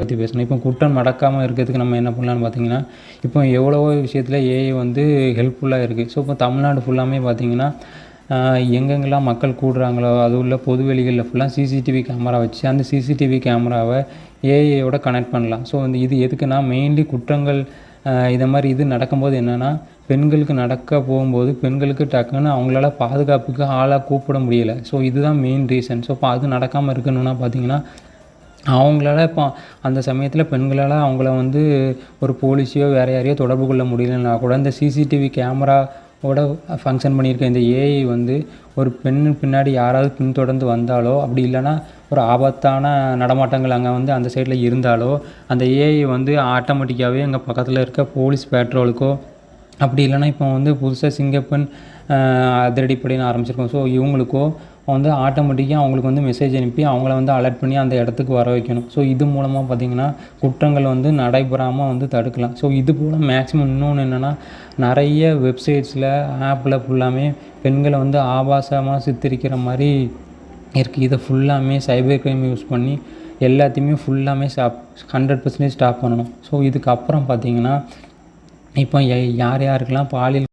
பற்றி பேசணும். இப்போ குற்றம் நடக்காமல் இருக்கிறதுக்கு நம்ம என்ன பண்ணலான்னு பார்த்தீங்கன்னா, இப்போ எவ்வளவோ விஷயத்தில் ஏஐ வந்து ஹெல்ப்ஃபுல்லாக இருக்குது. ஸோ இப்போ தமிழ்நாடு ஃபுல்லாமே பார்த்தீங்கன்னா எங்கெங்கெல்லாம் மக்கள் கூடுறாங்களோ அது உள்ள பொதுவெளிகளில் ஃபுல்லாக சிசிடிவி கேமரா வச்சு அந்த சிசிடிவி கேமராவை ஏஐயோட கனெக்ட் பண்ணலாம். ஸோ இது எதுக்குன்னா மெயின்லி குற்றங்கள் இதை மாதிரி இது நடக்கும்போது என்னென்னா பெண்களுக்கு நடக்க போகும்போது பெண்களுக்கு டக்குன்னு அவங்களால பாதுகாப்புக்கு ஆளாக கூப்பிட முடியலை. ஸோ இதுதான் மெயின் ரீசன். ஸோ இப்போ அது நடக்காமல் இருக்கணும்னா பார்த்திங்கன்னா அவங்களால இப்போ அந்த சமயத்தில் பெண்களால் அவங்கள வந்து ஒரு போலீஸையோ வேறு யாரையோ தொடர்பு கொள்ள முடியலன்னா கூட இந்த சிசிடிவி கேமராவோட ஃபங்க்ஷன் பண்ணியிருக்க இந்த ஏஐ வந்து ஒரு பெண்ணு பின்னாடி யாராவது பின்தொடர்ந்து வந்தாலோ அப்படி இல்லைனா ஒரு ஆபத்தான நடமாட்டங்கள் அங்கே வந்து அந்த சைடில் இருந்தாலோ அந்த ஏஐ வந்து ஆட்டோமேட்டிக்காகவே எங்கள் பக்கத்தில் இருக்க போலீஸ் பேட்ரோலுக்கோ அப்படி இல்லைனா இப்போ வந்து புதுசாக சிங்கப்பெண் அதிரடிப்படைன்னு ஆரம்பிச்சிருக்கோம். ஸோ இவங்களுக்கோ வந்து ஆட்டோமேட்டிக்காக அவங்களுக்கு வந்து மெசேஜ் அனுப்பி அவங்கள வந்து அலர்ட் பண்ணி அந்த இடத்துக்கு வர வைக்கணும். ஸோ இது மூலமாக பார்த்திங்கன்னா குற்றங்கள் வந்து நடைபெறாமல் வந்து தடுக்கலாம். ஸோ இது போல் மேக்ஸிமம் இன்னொன்று என்னென்னா நிறைய வெப்சைட்ஸில் ஆப்பில் ஃபுல்லாமே பெண்களை வந்து ஆபாசமாக சித்தரிக்கிற மாதிரி இருக்குது. இதை ஃபுல்லாமே சைபர் க்ரைம் யூஸ் பண்ணி எல்லாத்தையுமே ஃபுல்லாமே 100% ஸ்டாப் பண்ணணும். ஸோ இதுக்கப்புறம் பார்த்திங்கன்னா இப்போ யார் யாருக்கெல்லாம் பாலியல்